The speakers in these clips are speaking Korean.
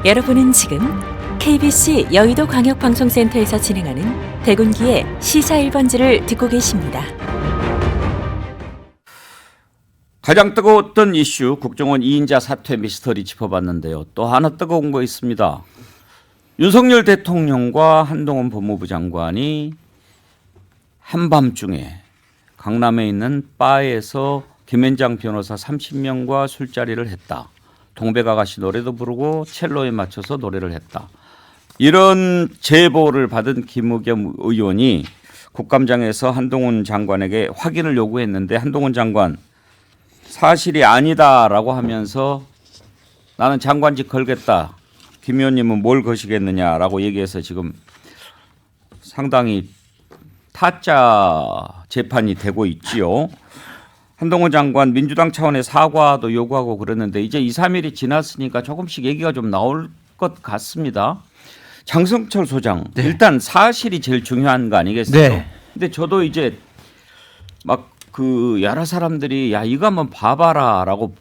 여러분은 지금 KBC 여의도 광역방송센터에서 진행하는 대군기의 시사 1번지를 듣고 계십니다. 가장 뜨거웠던 이슈 국정원 2인자 사퇴 미스터리 짚어봤는데요. 또 하나 뜨거운 거 있습니다. 윤석열 대통령과 한동훈 법무부 장관이 한밤중에 강남에 있는 바에서 김앤장 변호사 30명과 술자리를 했다. 동백아가씨 노래도 부르고 첼로에 맞춰서 노래를 했다. 이런 제보를 받은 김의겸 의원이 국감장에서 한동훈 장관에게 확인을 요구했는데 한동훈 장관 사실이 아니다라고 하면서 나는 장관직 걸겠다. 김 의원님은 뭘 거시겠느냐라고 얘기해서 지금 상당히 타짜 재판이 되고 있지요. 한동훈 장관 민주당 차원의 사과도 요구하고 그랬는데 이제 2, 3일이 지났으니까 조금씩 얘기가 좀 나올 것 같습니다. 장성철 소장, 네. 일단 사실이 제일 중요한 거 아니겠어요? 네. 근데 저도 이제 막 그 여러 사람들이 야 이거 한번 봐봐라라고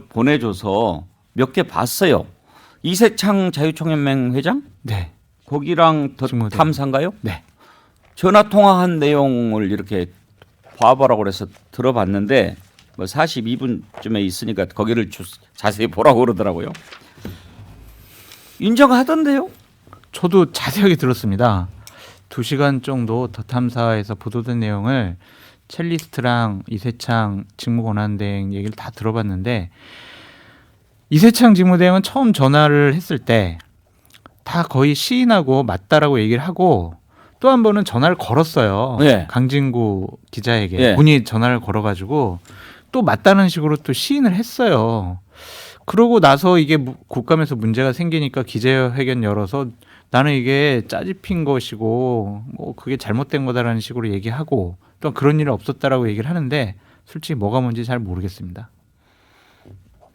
보내줘서 몇 개 봤어요. 이세창 자유총연맹 회장? 네. 거기랑 더 탐사인가요? 네. 전화 통화한 내용을 이렇게 봐보라고 그래서 들어봤는데 뭐 42분쯤에 있으니까 거기를 자세히 보라고 그러더라고요. 인정하던데요? 저도 자세하게 들었습니다. 2시간 정도 더 탐사에서 보도된 내용을 첼리스트랑 이세창 직무권한대행 얘기를 다 들어봤는데 이세창 직무대행은 처음 전화를 했을 때 다 거의 시인하고 맞다라고 얘기를 하고 또 한 번은 전화를 걸었어요. 네. 강진구 기자에게 네. 본인이 전화를 걸어가지고 또 맞다는 식으로 또 시인을 했어요. 그러고 나서 이게 국감에서 문제가 생기니까 기자회견 열어서 나는 이게 짜집힌 것이고 뭐 그게 잘못된 거다라는 식으로 얘기하고 또 그런 일은 없었다라고 얘기를 하는데 솔직히 뭐가 뭔지 잘 모르겠습니다.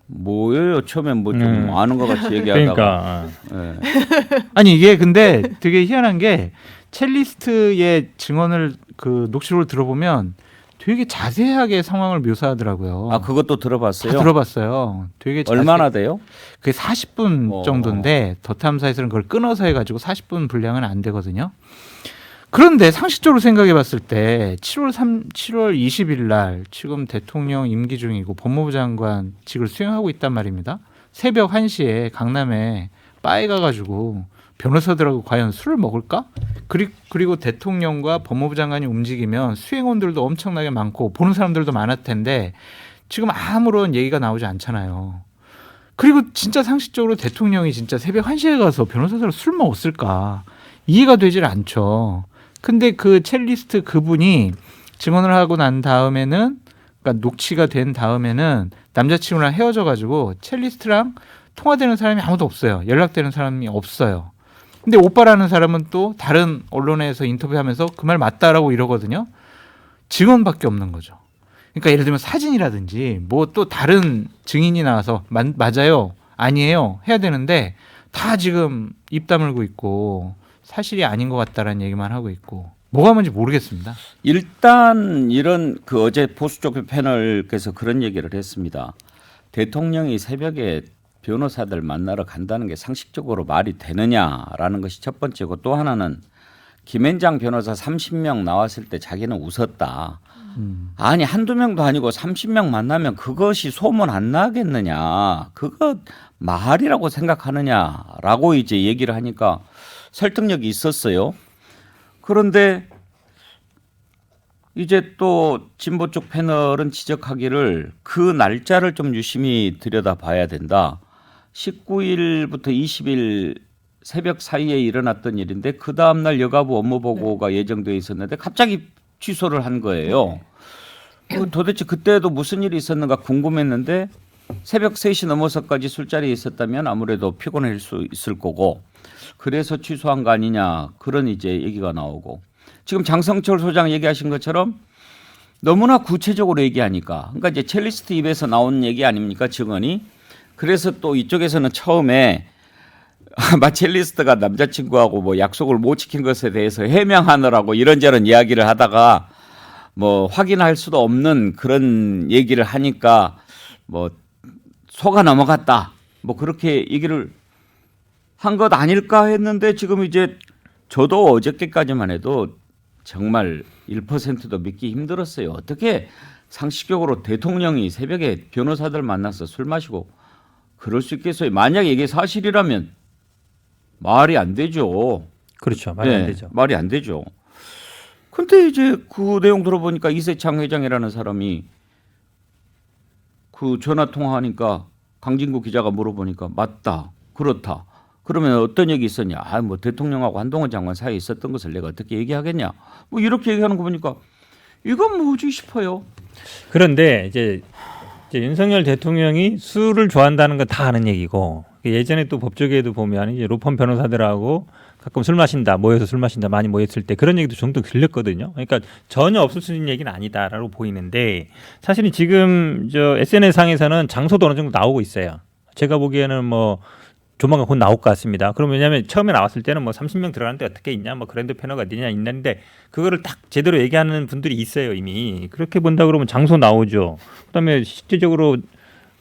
뭐예요? 처음엔 뭐 좀 아는 것 같이 얘기하다가. 그러니까. 네. 아니 이게 근데 되게 희한한 게 첼리스트의 증언을 그 녹취록을 들어보면 되게 자세하게 상황을 묘사하더라고요. 아 그것도 들어봤어요? 다 들어봤어요. 되게 얼마나 돼요? 그게 40분 정도인데 더 탐사에서는 그걸 끊어서 해가지고 40분 분량은 안 되거든요. 그런데 상식적으로 생각해봤을 때 7월 20일 날 지금 대통령 임기 중이고 법무부 장관직을 수행하고 있단 말입니다. 새벽 1시에 강남에 바에 가가지고 변호사들하고 과연 술을 먹을까? 그리고 대통령과 법무부 장관이 움직이면 수행원들도 엄청나게 많고 보는 사람들도 많을 텐데 지금 아무런 얘기가 나오지 않잖아요. 그리고 진짜 상식적으로 대통령이 진짜 새벽 1시에 가서 변호사들하고 술 먹었을까? 이해가 되질 않죠. 근데 그 첼리스트 그분이 증언을 하고 난 다음에는 그러니까 녹취가 된 다음에는 남자친구랑 헤어져가지고 첼리스트랑 통화되는 사람이 아무도 없어요. 연락되는 사람이 없어요. 근데 오빠라는 사람은 또 다른 언론에서 인터뷰하면서 그 말 맞다라고 이러거든요. 증언밖에 없는 거죠. 그러니까 예를 들면 사진이라든지 뭐 또 다른 증인이 나와서 맞아요, 아니에요 해야 되는데 다 지금 입 다물고 있고 사실이 아닌 것 같다라는 얘기만 하고 있고 뭐가 뭔지 모르겠습니다. 일단 이런 그 어제 보수 쪽 패널께서 그런 얘기를 했습니다. 대통령이 새벽에 변호사들 만나러 간다는 게 상식적으로 말이 되느냐라는 것이 첫 번째고 또 하나는 김앤장 변호사 30명 나왔을 때 자기는 웃었다. 아니 한두 명도 아니고 30명 만나면 그것이 소문 안 나겠느냐. 그거 말이라고 생각하느냐라고 이제 얘기를 하니까 설득력이 있었어요. 그런데 이제 또 진보 쪽 패널은 지적하기를 그 날짜를 좀 유심히 들여다봐야 된다. 19일부터 20일 새벽 사이에 일어났던 일인데 그 다음날 여가부 업무보고가 예정되어 있었는데 갑자기 취소를 한 거예요. 도대체 그때도 무슨 일이 있었는가 궁금했는데 새벽 3시 넘어서까지 술자리에 있었다면 아무래도 피곤할 수 있을 거고 그래서 취소한 거 아니냐 그런 이제 얘기가 나오고 지금 장성철 소장 얘기하신 것처럼 너무나 구체적으로 얘기하니까 그러니까 이제 첼리스트 입에서 나온 얘기 아닙니까 증언이 그래서 또 이쪽에서는 처음에 아마 첼리스트가 남자친구하고 뭐 약속을 못 지킨 것에 대해서 해명하느라고 이런저런 이야기를 하다가 뭐 확인할 수도 없는 그런 얘기를 하니까 뭐 속아 넘어갔다 뭐 그렇게 얘기를 한 것 아닐까 했는데 지금 이제 저도 어저께까지만 해도 정말 1%도 믿기 힘들었어요. 어떻게 상식적으로 대통령이 새벽에 변호사들 만나서 술 마시고 그럴 수 있겠어요? 만약에 이게 사실이라면 말이 안 되죠. 그렇죠. 말이 안 되죠. 말이 안 되죠. 근데 이제 그 내용 들어보니까 이세창 회장이라는 사람이 그 전화 통화하니까 강진구 기자가 물어보니까 맞다, 그렇다. 그러면 어떤 얘기 있었냐? 아, 뭐 대통령하고 한동훈 장관 사이에 있었던 것을 내가 어떻게 얘기하겠냐? 뭐 이렇게 얘기하는 거 보니까 이건 뭐지 싶어요. 그런데 이제 윤석열 대통령이 술을 좋아한다는 건 다 아는 얘기고 예전에 또 법조계에도 보면 이제 로펌 변호사들하고 가끔 술 마신다, 모여서 술 마신다 많이 모였을 때 그런 얘기도 종종 들렸거든요. 그러니까 전혀 없을 수 있는 얘기는 아니다라고 보이는데 사실은 지금 저 SNS 상에서는 장소도 어느 정도 나오고 있어요. 제가 보기에는 뭐 조만간 곧 나올 것 같습니다. 그럼 왜냐하면 처음에 나왔을 때는 뭐 30명 들어가는데 어떻게 있냐, 뭐 그랜드 패너가 어디냐 있는데 그거를 딱 제대로 얘기하는 분들이 있어요 이미. 그렇게 본다 그러면 장소 나오죠. 그다음에 실제적으로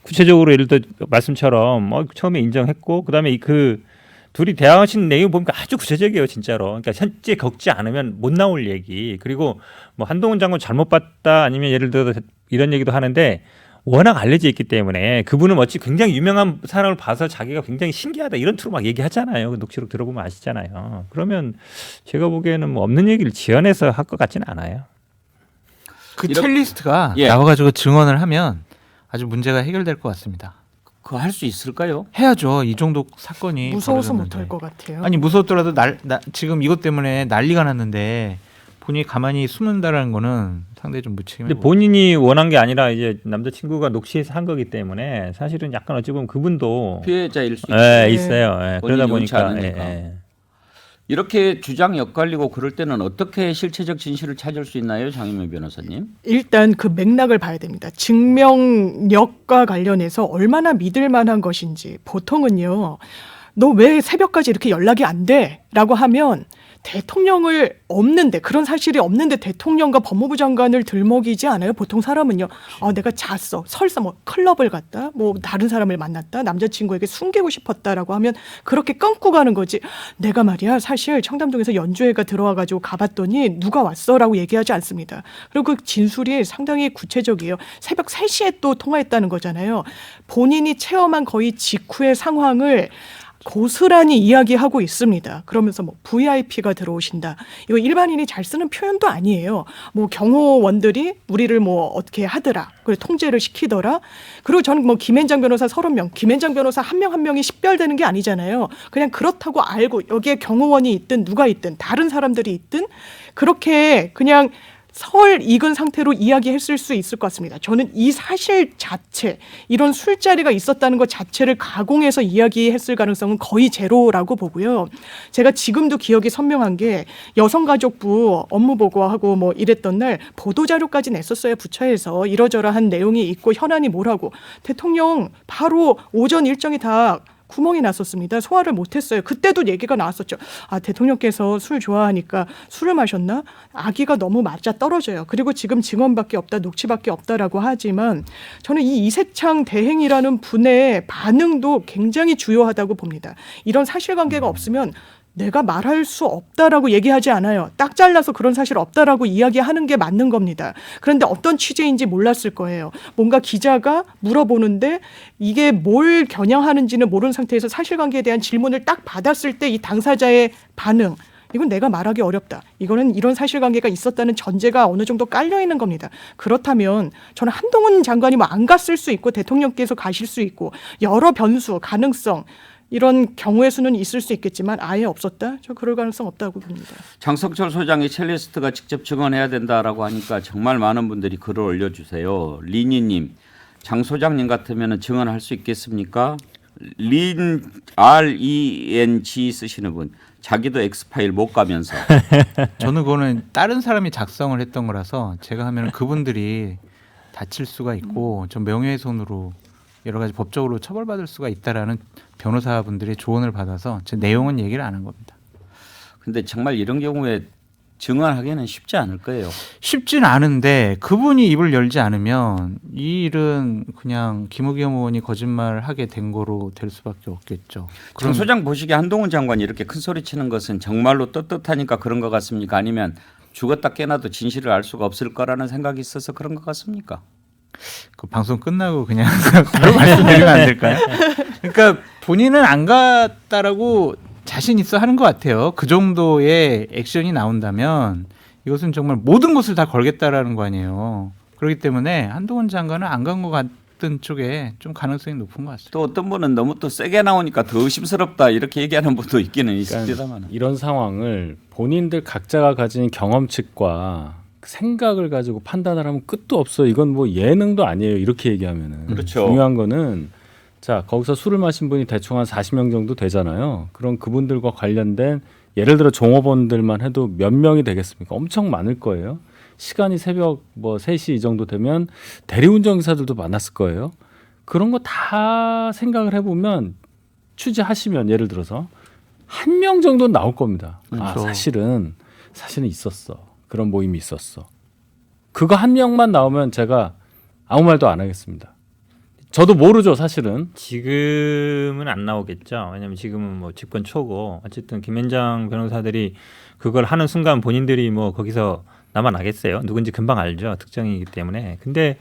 구체적으로 예를 들어 말씀처럼 처음에 인정했고 그다음에 그 둘이 대화하신 내용 보니까 아주 구체적이에요 진짜로. 그러니까 현재 겪지 않으면 못 나올 얘기. 그리고 뭐 한동훈 장관 잘못 봤다 아니면 예를 들어 이런 얘기도 하는데. 워낙 알려져 있기 때문에 그분은 어찌 굉장히 유명한 사람을 봐서 자기가 굉장히 신기하다 이런 투로 막 얘기하잖아요. 그 녹취록 들어보면 아시잖아요. 그러면 제가 보기에는 뭐 없는 얘기를 지어내서 할 것 같지는 않아요. 그 첼리스트가 예. 나와가지고 증언을 하면 아주 문제가 해결될 것 같습니다. 그거 할 수 있을까요? 해야죠. 이 정도 사건이 무서워서 벌어졌는데. 못할 것 같아요. 아니 무서웠더라도 지금 이것 때문에 난리가 났는데 본인이 가만히 숨는다라는 거는 상당히 좀 무책임해. 근데 본인이 원한 게 아니라 이제 남자친구가 녹취해서 한 거기 때문에 사실은 약간 어찌 보면 그분도 피해자일 수 있죠. 예, 있어요. 예, 그러다 본인이 옳지 보니까 않으니까. 이렇게 주장이 엇갈리고 그럴 때는 어떻게 실체적 진실을 찾을 수 있나요, 장윤명 변호사님? 일단 그 맥락을 봐야 됩니다. 증명력과 관련해서 얼마나 믿을 만한 것인지. 보통은요. 너 왜 새벽까지 이렇게 연락이 안 돼? 라고 하면 대통령을 없는데 그런 사실이 없는데 대통령과 법무부 장관을 들먹이지 않아요. 보통 사람은요. 내가 잤어. 설사 뭐 클럽을 갔다. 뭐 다른 사람을 만났다. 남자친구에게 숨기고 싶었다라고 하면 그렇게 끊고 가는 거지. 내가 말이야 사실 청담동에서 연주회가 들어와가지고 가봤더니 누가 왔어라고 얘기하지 않습니다. 그리고 그 진술이 상당히 구체적이에요. 새벽 3시에 또 통화했다는 거잖아요. 본인이 체험한 거의 직후의 상황을 고스란히 이야기하고 있습니다. 그러면서 뭐 VIP가 들어오신다. 이거 일반인이 잘 쓰는 표현도 아니에요. 뭐 경호원들이 우리를 뭐 어떻게 하더라. 그리고 통제를 시키더라. 그리고 저는 뭐 김앤장 변호사 30명, 김앤장 변호사 한 명 한 명이 식별되는 게 아니잖아요. 그냥 그렇다고 알고 여기에 경호원이 있든 누가 있든 다른 사람들이 있든 그렇게 그냥 설 익은 상태로 이야기했을 수 있을 것 같습니다. 저는 이 사실 자체, 이런 술자리가 있었다는 것 자체를 가공해서 이야기했을 가능성은 거의 제로라고 보고요. 제가 지금도 기억이 선명한 게 여성가족부 업무 보고하고 뭐 이랬던 날 보도자료까지 냈었어요. 부처에서 이러저러한 내용이 있고 현안이 뭐라고. 대통령 바로 오전 일정이 다 구멍이 났었습니다. 소화를 못했어요. 그때도 얘기가 나왔었죠. 대통령께서 술 좋아하니까 술을 마셨나? 아기가 너무 맞아 떨어져요. 그리고 지금 증언밖에 없다, 녹취밖에 없다라고 하지만 저는 이 이세창 대행이라는 분의 반응도 굉장히 주요하다고 봅니다. 이런 사실관계가 없으면 내가 말할 수 없다라고 얘기하지 않아요. 딱 잘라서 그런 사실 없다라고 이야기하는 게 맞는 겁니다. 그런데 어떤 취재인지 몰랐을 거예요. 뭔가 기자가 물어보는데 이게 뭘 겨냥하는지는 모르는 상태에서 사실관계에 대한 질문을 딱 받았을 때 이 당사자의 반응. 이건 내가 말하기 어렵다. 이거는 이런 사실관계가 있었다는 전제가 어느 정도 깔려 있는 겁니다. 그렇다면 저는 한동훈 장관이 뭐 안 갔을 수 있고 대통령께서 가실 수 있고 여러 변수, 가능성 이런 경우의 수는 있을 수 있겠지만 아예 없었다? 저 그럴 가능성 없다고 봅니다. 장성철 소장이 첼리스트가 직접 증언해야 된다라고 하니까 정말 많은 분들이 글을 올려주세요. 리니님, 장 소장님 같으면 증언할 수 있겠습니까? RENG 쓰시는 분, 자기도 X파일 못 가면서. 저는 그거는 다른 사람이 작성을 했던 거라서 제가 하면 그분들이 다칠 수가 있고 좀 명예훼손으로 여러 가지 법적으로 처벌받을 수가 있다라는 변호사분들의 조언을 받아서 제 내용은 얘기를 안 한 겁니다. 근데 정말 이런 경우에 증언하기는 쉽지 않을 거예요. 쉽진 않은데 그분이 입을 열지 않으면 이 일은 그냥 김의겸 의원이 거짓말을 하게 된 거로 될 수밖에 없겠죠. 장 소장 보시기에 한동훈 장관이 이렇게 큰 소리 치는 것은 정말로 떳떳하니까 그런 것 같습니까? 아니면 죽었다 깨나도 진실을 알 수가 없을 거라는 생각이 있어서 그런 것 같습니까? 그 방송 끝나고 그냥 바로 말씀드리면 안 될까요? 그러니까 본인은 안 갔다라고 자신 있어 하는 것 같아요. 그 정도의 액션이 나온다면 이것은 정말 모든 것을 다 걸겠다라는 거 아니에요. 그렇기 때문에 한동훈 장관은 안 간 것 같은 쪽에 좀 가능성이 높은 것 같습니다. 또 어떤 분은 너무 또 세게 나오니까 더 의심스럽다 이렇게 얘기하는 분도 있기는 있습니다만. 이런 상황을 본인들 각자가 가진 경험칙과 생각을 가지고 판단을 하면 끝도 없어. 이건 뭐 예능도 아니에요. 이렇게 얘기하면은. 그렇죠. 중요한 거는 자 거기서 술을 마신 분이 대충 한 40명 정도 되잖아요. 그럼 그분들과 관련된 예를 들어 종업원들만 해도 몇 명이 되겠습니까? 엄청 많을 거예요. 시간이 새벽 뭐 3시 이 정도 되면 대리운전기사들도 많았을 거예요. 그런 거 다 생각을 해보면 취재하시면 예를 들어서 1명 정도는 나올 겁니다. 아 그렇죠. 사실은 있었어. 그런 모임이 있었어. 그거 1명만 나오면 제가 아무 말도 안 하겠습니다. 저도 모르죠, 사실은. 지금은 안 나오겠죠. 왜냐하면 지금은 뭐 집권 초고 어쨌든 김현장 변호사들이 그걸 하는 순간 본인들이 뭐 거기서 남아나겠어요. 누군지 금방 알죠. 특정이기 때문에. 근데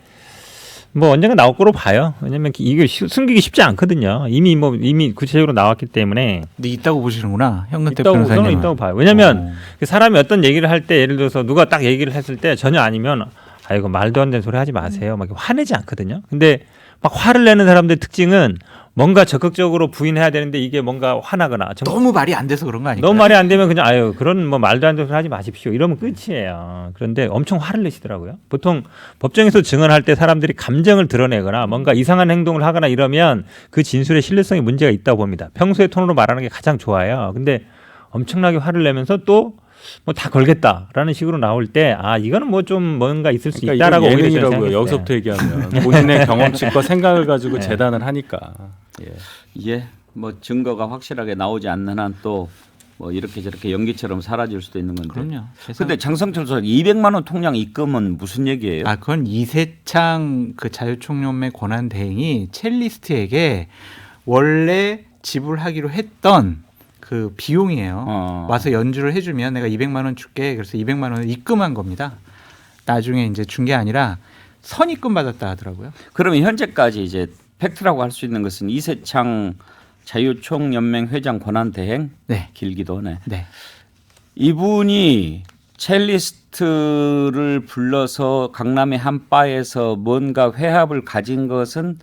뭐 언젠가 나올 거로 봐요. 왜냐하면 이게 숨기기 쉽지 않거든요. 이미 구체적으로 나왔기 때문에. 근데 있다고 보시는구나. 현근택 저는 변호사님. 있다고 봐요. 왜냐하면 그 사람이 어떤 얘기를 할 때 예를 들어서 누가 딱 얘기를 했을 때 전혀 아니면 아이고 말도 안 되는 소리 하지 마세요. 막 화내지 않거든요. 근데 막 화를 내는 사람들의 특징은 뭔가 적극적으로 부인해야 되는데 이게 뭔가 화나거나 너무 말이 안 돼서 그런 거 아닐까요? 너무 말이 안 되면 그냥 아유 그런 뭐 말도 안 되는 소리 하지 마십시오 이러면 끝이에요. 그런데 엄청 화를 내시더라고요. 보통 법정에서 증언할 때 사람들이 감정을 드러내거나 뭔가 이상한 행동을 하거나 이러면 그 진술의 신뢰성에 문제가 있다고 봅니다. 평소의 톤으로 말하는 게 가장 좋아요. 근데 엄청나게 화를 내면서 또 뭐 다 걸겠다라는 식으로 나올 때 아 이거는 뭐 좀 뭔가 있을 수 그러니까 있다라고 이건 오히려 저는 예능이라고요. 생각했어요. 여기서부터 얘기하면 본인의 경험칙과 생각을 가지고 재단을 하니까. 예. 예, 뭐 증거가 확실하게 나오지 않는 한 또 뭐 이렇게 저렇게 연기처럼 사라질 수도 있는 건데. 그럼요. 근데 장성철 소장 200만 원 통장 입금은 무슨 얘기예요? 아, 그건 이세창 그 자유총연맹 권한대행이 첼리스트에게 원래 지불하기로 했던 그 비용이에요. 와서 연주를 해주면 내가 200만 원 줄게. 그래서 200만 원을 입금한 겁니다. 나중에 이제 준 게 아니라 선입금 받았다 하더라고요. 그러면 현재까지 이제 팩트라고 할 수 있는 것은 이세창 자유총연맹 회장 권한대행 네. 길기도 하네. 네. 이분이 첼리스트를 불러서 강남의 한 바에서 뭔가 회합을 가진 것은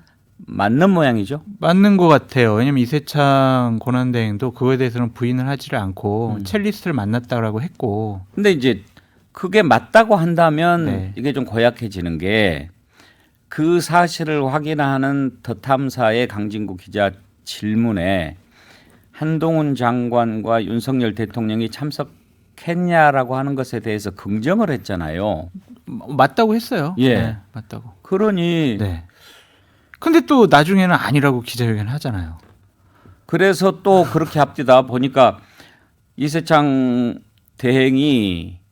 맞는 모양이죠. 맞는 것 같아요. 왜냐면 이세창 권한대행도 그거에 대해서는 부인을 하지를 않고 첼리스트를 만났다라고 했고. 근데 이제 그게 맞다고 한다면 네. 이게 좀 고약해지는 게 그 사실을 확인하는 더 탐사의 강진구 기자 질문에 한동훈 장관과 윤석열 대통령이 참석했냐라고 하는 것에 대해서 긍정을 했잖아요. 맞다고 했어요. 예. 네, 맞다고. 그러니 네. 근데 또 나중에는 아니라고 기자회견 하잖아요. 그래서 또 그렇게 합디다 보니까 이세창 대행이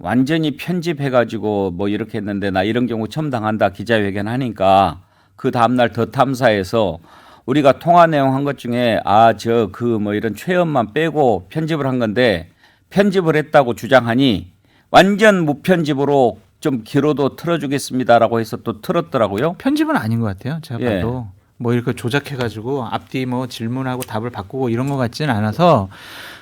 완전히 편집해가지고 뭐 이렇게 했는데 나 이런 경우 처음 당한다 기자회견 하니까 그 다음날 더 탐사에서 우리가 통화 내용 한 것 중에 저 그 뭐 이런 최연만 빼고 편집을 한 건데 편집을 했다고 주장하니 완전 무편집으로 좀 길어도 틀어주겠습니다라고 해서 또 틀었더라고요. 편집은 아닌 것 같아요. 제가 예. 봐도 뭐 이렇게 조작해가지고 앞뒤 뭐 질문하고 답을 바꾸고 이런 것 같지는 않아서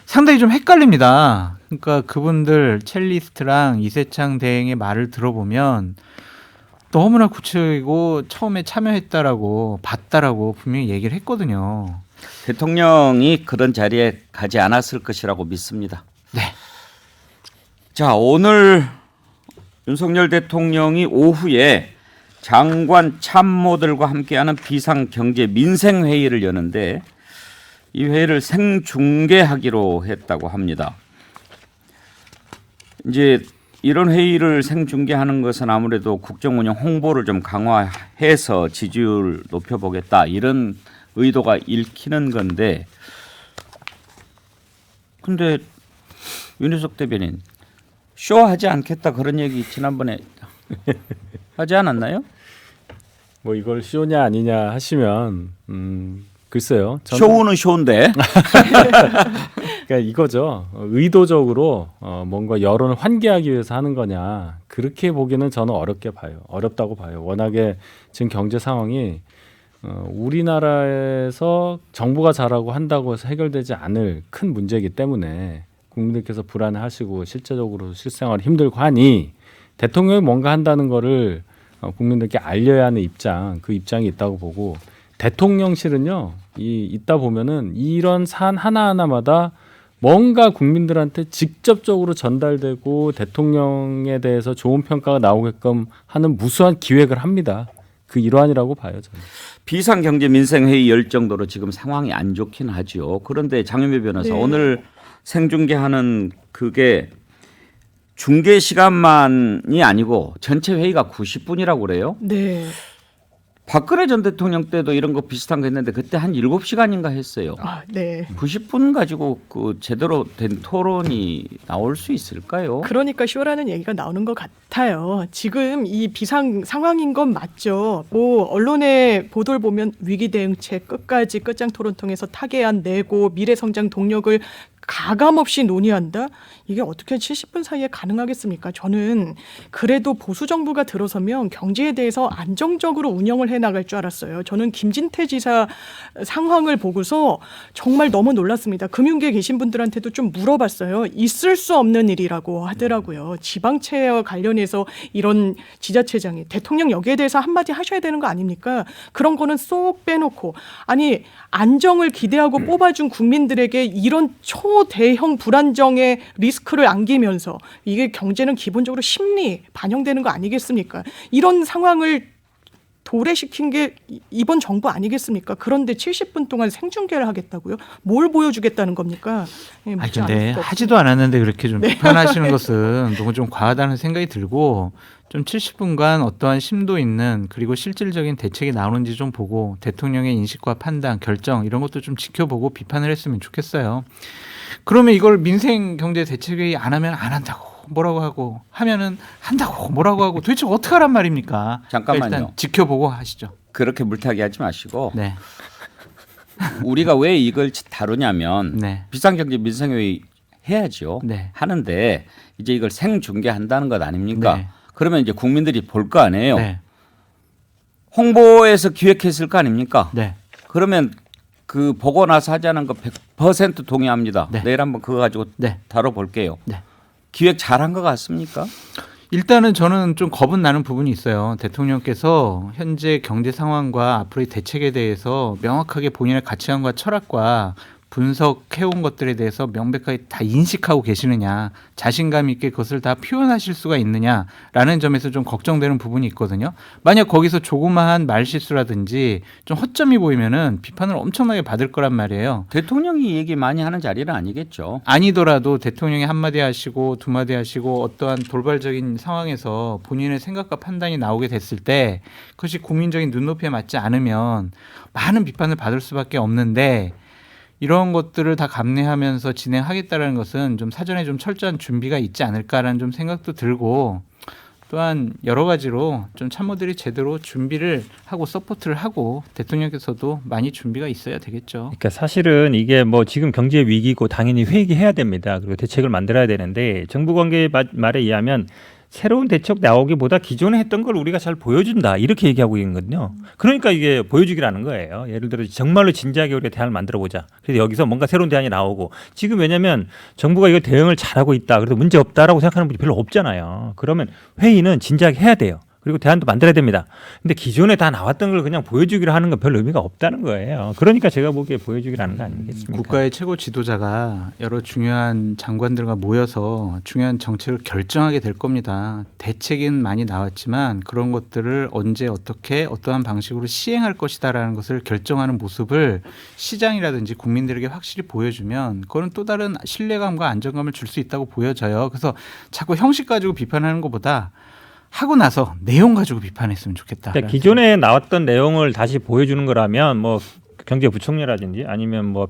상당히 좀 헷갈립니다. 그러니까 그분들 첼리스트랑 이세창 대행의 말을 들어보면 너무나 구체적이고 처음에 참여했다라고 봤다라고 분명히 얘기를 했거든요. 대통령이 그런 자리에 가지 않았을 것이라고 믿습니다. 네. 자, 오늘 윤석열 대통령이 오후에 장관 참모들과 함께하는 비상경제 민생회의를 여는데 이 회의를 생중계하기로 했다고 합니다. 이제 이런 회의를 생중계하는 것은 아무래도 국정운영 홍보를 좀 강화해서 지지율 높여보겠다 이런 의도가 읽히는 건데 근데 윤희석 대변인 쇼하지 않겠다 그런 얘기 지난번에 하지 않았나요? 뭐 이걸 쇼냐 아니냐 하시면 글쎄요. 저는 쇼는 쇼인데 그러니까 이거죠. 의도적으로 뭔가 여론을 환기하기 위해서 하는 거냐. 그렇게 보기는 저는 어렵다고 봐요. 워낙에 지금 경제 상황이 우리나라에서 정부가 잘하고 한다고 해서 해결되지 않을 큰 문제이기 때문에 국민들께서 불안해하시고 실제적으로 실생활이 힘들고 하니 대통령이 뭔가 한다는 거를 국민들께 알려야 하는 그 입장이 있다고 보고 대통령실은요, 있다 보면은 이런 사안 하나하나마다 뭔가 국민들한테 직접적으로 전달되고 대통령에 대해서 좋은 평가가 나오게끔 하는 무수한 기획을 합니다. 그 일환이라고 봐요, 저는. 비상경제민생회의 열 정도로 지금 상황이 안 좋긴 하죠. 그런데 장윤배 변호사 네. 오늘 생중계하는 그게 중계 시간만이 아니고 전체 회의가 90분이라고 그래요. 네. 박근혜 전 대통령 때도 이런 거 비슷한 거 했는데 그때 한 7시간인가 했어요. 아, 네. 90분 가지고 그 제대로 된 토론이 나올 수 있을까요? 그러니까 쇼라는 얘기가 나오는 것 같아요. 지금 이 비상 상황인 건 맞죠. 뭐 언론의 보도를 보면 위기 대응책 끝까지 끝장 토론 통해서 타개안 내고 미래 성장 동력을 가감없이 논의한다? 이게 어떻게 70분 사이에 가능하겠습니까? 저는 그래도 보수 정부가 들어서면 경제에 대해서 안정적으로 운영을 해나갈 줄 알았어요. 저는 김진태 지사 상황을 보고서 정말 너무 놀랐습니다. 금융계에 계신 분들한테도 좀 물어봤어요. 있을 수 없는 일이라고 하더라고요. 지방채와 관련해서 이런 지자체장이 대통령 여기에 대해서 한마디 하셔야 되는 거 아닙니까? 그런 거는 쏙 빼놓고 아니 안정을 기대하고 뽑아준 국민들에게 이런 초대형 불안정의 리스크를 안기면서 이게 경제는 기본적으로 심리 반영되는 거 아니겠습니까? 이런 상황을 도래시킨 게 이번 정부 아니겠습니까? 그런데 70분 동안 생중계를 하겠다고요? 뭘 보여주겠다는 겁니까? 예, 아니 묻지 근데 않을 수 하지도 않았는데 그렇게 좀 네. 비판하시는 것은 너무 좀 과하다는 생각이 들고 좀 70분간 어떠한 심도 있는 그리고 실질적인 대책이 나오는지 좀 보고 대통령의 인식과 판단, 결정 이런 것도 좀 지켜보고 비판을 했으면 좋겠어요. 그러면 이걸 민생경제대책회의 안 하면 안 한다고 뭐라고 하고 하면은 한다고 뭐라고 하고 도대체 어떻게 하란 말입니까? 잠깐만요. 일단 지켜보고 하시죠. 그렇게 물타기 하지 마시고 네. 우리가 왜 이걸 다루냐면 네. 비상경제민생회의 해야죠. 네. 하는데 이제 이걸 생중계한다는 것 아닙니까? 네. 그러면 이제 국민들이 볼 거 아니에요. 네. 홍보에서 기획했을 거 아닙니까? 네. 그러면 그 보고 나서 하자는 거 100% 동의합니다. 네. 내일 한번 그거 가지고 네. 다뤄볼게요. 네. 기획 잘한 것 같습니까? 일단은 저는 좀 겁은 나는 부분이 있어요. 대통령께서 현재 경제 상황과 앞으로의 대책에 대해서 명확하게 본인의 가치관과 철학과 분석해온 것들에 대해서 명백하게 다 인식하고 계시느냐, 자신감 있게 그것을 다 표현하실 수가 있느냐라는 점에서 좀 걱정되는 부분이 있거든요. 만약 거기서 조그마한 말실수라든지 좀 허점이 보이면은 비판을 엄청나게 받을 거란 말이에요. 대통령이 얘기 많이 하는 자리는 아니겠죠. 아니더라도 대통령이 한마디 하시고 두마디 하시고 어떠한 돌발적인 상황에서 본인의 생각과 판단이 나오게 됐을 때 그것이 국민적인 눈높이에 맞지 않으면 많은 비판을 받을 수밖에 없는데 이런 것들을 다 감내하면서 진행하겠다는 것은 좀 사전에 좀 철저한 준비가 있지 않을까라는 좀 생각도 들고 또한 여러 가지로 좀 참모들이 제대로 준비를 하고 서포트를 하고 대통령께서도 많이 준비가 있어야 되겠죠. 그러니까 사실은 이게 뭐 지금 경제 위기고 당연히 회의해야 됩니다. 그리고 대책을 만들어야 되는데 정부 관계 말에 의하면 새로운 대책 나오기보다 기존에 했던 걸 우리가 잘 보여준다 이렇게 얘기하고 있거든요. 그러니까 이게 보여주기라는 거예요. 예를 들어 정말로 진지하게 우리가 대안을 만들어보자. 그래서 여기서 뭔가 새로운 대안이 나오고 지금 왜냐하면 정부가 이거 대응을 잘하고 있다. 그래도 문제 없다라고 생각하는 분이 별로 없잖아요. 그러면 회의는 진지하게 해야 돼요. 그리고 대안도 만들어야 됩니다. 근데 기존에 다 나왔던 걸 그냥 보여주기로 하는 건 별 의미가 없다는 거예요. 그러니까 제가 보기에 보여주기라는 거 아니겠습니까? 국가의 최고 지도자가 여러 중요한 장관들과 모여서 중요한 정책을 결정하게 될 겁니다. 대책은 많이 나왔지만 그런 것들을 언제 어떻게 어떠한 방식으로 시행할 것이다라는 것을 결정하는 모습을 시장이라든지 국민들에게 확실히 보여주면 그거는 또 다른 신뢰감과 안정감을 줄 수 있다고 보여져요. 그래서 자꾸 형식 가지고 비판하는 것보다 하고 나서 내용 가지고 비판했으면 좋겠다. 그러니까 기존에 나왔던 내용을 다시 보여주는 거라면 뭐 경제부총리라든지 아니면 뭐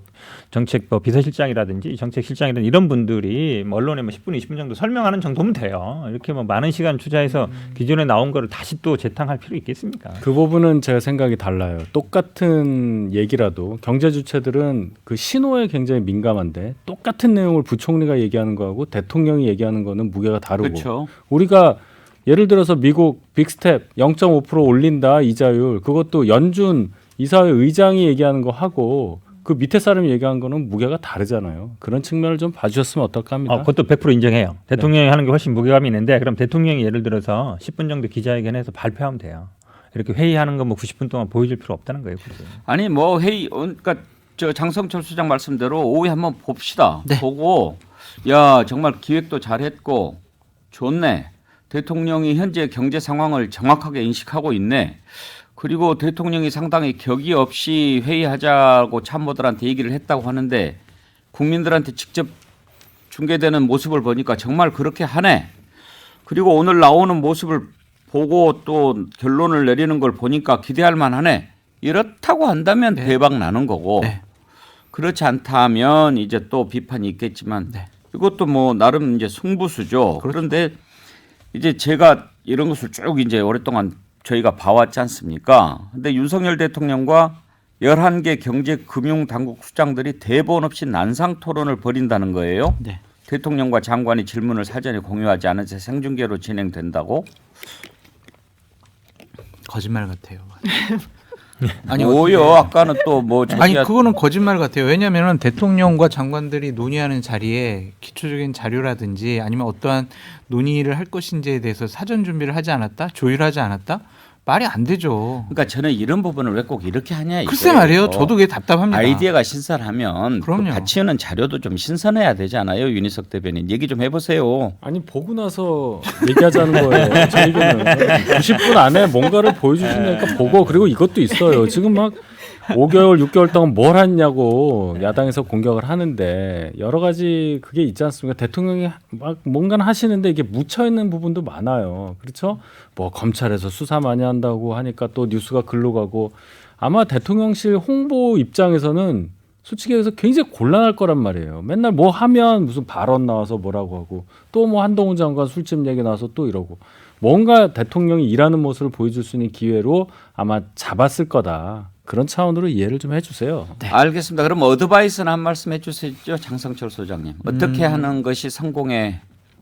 정책 뭐 비서실장이라든지 정책실장이라든지 이런 분들이 뭐 언론에 뭐 10분, 20분 정도 설명하는 정도면 돼요. 이렇게 뭐 많은 시간 투자해서 기존에 나온 거를 다시 또 재탕할 필요 있겠습니까? 그 부분은 제가 생각이 달라요. 똑같은 얘기라도 경제 주체들은 그 신호에 굉장히 민감한데 똑같은 내용을 부총리가 얘기하는 거하고 대통령이 얘기하는 거는 무게가 다르고 그렇죠. 우리가 예를 들어서 미국 빅스텝 0.5% 올린다 이자율 그것도 연준 이사회 의장이 얘기하는 거 하고 그 밑에 사람이 얘기하는 거는 무게가 다르잖아요. 그런 측면을 좀 봐주셨으면 어떨까 합니다. 그것도 100% 인정해요. 대통령이 하는 게 훨씬 무게감이 있는데 그럼 대통령이 예를 들어서 10분 정도 기자회견해서 발표하면 돼요. 이렇게 회의하는 거 뭐 90분 동안 보여줄 필요 없다는 거예요. 그죠? 아니 뭐 회의 그러니까 저 장성철 수장 말씀대로 오후에 한번 봅시다. 보고 야 정말 기획도 잘했고 좋네. 대통령이 현재 경제 상황을 정확하게 인식하고 있네. 그리고 대통령이 상당히 격의 없이 회의하자고 참모들한테 얘기를 했다고 하는데 국민들한테 직접 중계되는 모습을 보니까 정말 그렇게 하네. 그리고 오늘 나오는 모습을 보고 또 결론을 내리는 걸 보니까 기대할 만하네. 이렇다고 한다면 대박 나는 거고 그렇지 않다면 이제 또 비판이 있겠지만 이것도 뭐 나름 이제 승부수죠. 그런데 이제 제가 이런 것을 쭉 이제 오랫동안 저희가 봐왔지 않습니까? 근데 윤석열 대통령과 11개 경제금융당국 수장들이 대본 없이 난상 토론을 벌인다는 거예요. 네. 대통령과 장관이 질문을 사전에 공유하지 않은 채 생중계로 진행된다고? 거짓말 같아요. 아니 뭐요? 아까는 또 뭐 아니 그거는 거짓말 같아요. 왜냐하면 대통령과 장관들이 논의하는 자리에 기초적인 자료라든지 아니면 어떠한 논의를 할 것인지에 대해서 사전 준비를 하지 않았다, 조율하지 않았다, 말이 안 되죠. 그러니까 저는 이런 부분을 왜 꼭 이렇게 하냐 이거예요. 글쎄 말이에요. 저도 그게 답답합니다. 아이디어가 신선하면 그 그럼요. 같이 하는 자료도 좀 신선해야 되잖아요. 윤희석 대변인 얘기 좀 해보세요. 아니 보고 나서 얘기하자는 거예요. 저 얘기는 90분 안에 뭔가를 보여주시니까 보고 그리고 이것도 있어요. 지금 막 5개월, 6개월 동안 뭘 했냐고 야당에서 공격을 하는데 여러 가지 그게 있지 않습니까? 대통령이 막 뭔가는 하시는데 이게 묻혀 있는 부분도 많아요. 그렇죠? 뭐 검찰에서 수사 많이 한다고 하니까 또 뉴스가 글로 가고 아마 대통령실 홍보 입장에서는 솔직히 얘기해서 굉장히 곤란할 거란 말이에요. 맨날 뭐 하면 무슨 발언 나와서 뭐라고 하고 또 뭐 한동훈 장관 술집 얘기 나와서 또 이러고 뭔가 대통령이 일하는 모습을 보여줄 수 있는 기회로 아마 잡았을 거다. 그런 차원으로 이해를 좀 해주세요. 알겠습니다. 그럼 어드바이스는 한 말씀 해주시죠. 장성철 소장님. 어떻게 하는 것이 성공의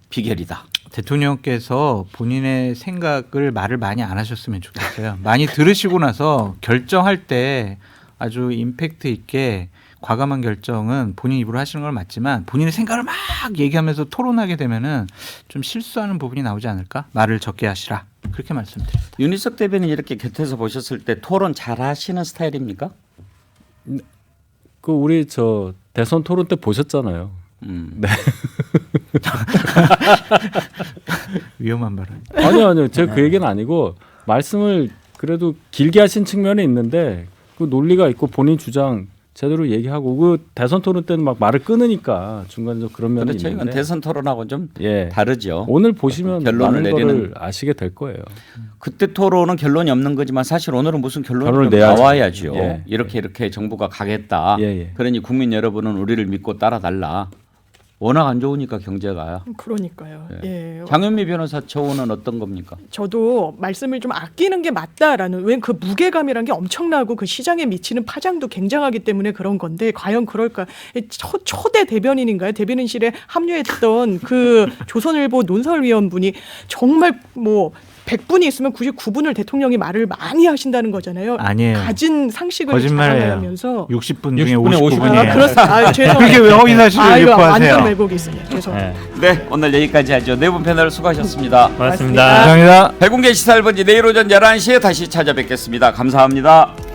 비결이다. 대통령께서 본인의 생각을 말을 많이 안 하셨으면 좋겠어요. 많이 들으시고 나서 결정할 때 아주 임팩트 있게 과감한 결정은 본인 입으로 하시는 걸 맞지만 본인의 생각을 막 얘기하면서 토론하게 되면은 좀 실수하는 부분이 나오지 않을까? 말을 적게 하시라. 그렇게 말씀드립니다. 윤희석 대변인 이렇게 곁에서 보셨을 때 토론 잘 하시는 스타일입니까? 그 우리 저 대선 토론 때 보셨잖아요. 네. 위험한 발언. 아니요. 제가 그 얘기는 아니고 말씀을 그래도 길게 하신 측면이 있는데 그 논리가 있고 본인 주장 제대로 얘기하고 그 대선 토론 때는 막 말을 끊으니까 중간에 그런 면이 그렇죠. 이건 있는데 대선 토론하고 좀 예. 다르죠. 오늘 보시면 결론을 많은 내리는 거를 아시게 될 거예요. 그때 토론은 결론이 없는 거지만 사실 오늘은 무슨 결론이 결론을 좀 내야죠. 나와야죠. 예. 이렇게 정부가 가겠다. 예. 그러니 국민 여러분은 우리를 믿고 따라달라. 워낙 안 좋으니까 경제가. 그러니까요. 예. 장현미 변호사 처우는 어떤 겁니까? 저도 말씀을 좀 아끼는 게 맞다라는 왜 그 무게감이란 게 엄청나고 그 시장에 미치는 파장도 굉장하기 때문에 그런 건데 과연 그럴까? 초대 대변인인가요? 대변인실에 합류했던 그 조선일보 논설위원분이 정말 뭐 100분이 있으면 99분을 대통령이 말을 많이 하신다는 거잖아요. 아니에요. 가진 상식을 거짓말이에요. 자랑하면서 60분 중에 60분에 59분이에요. 그렇습니다. 죄송해요. 그렇게 왜 허위 사실을 이거 유포하세요? 완전 왜곡이 있습니다. 죄송합니다. 네, 오늘 여기까지 하죠. 네 분 패널 수고하셨습니다. 고맙습니다. 감사합니다. 백운계 시사 1번지 내일 오전 11시에 다시 찾아뵙겠습니다. 감사합니다.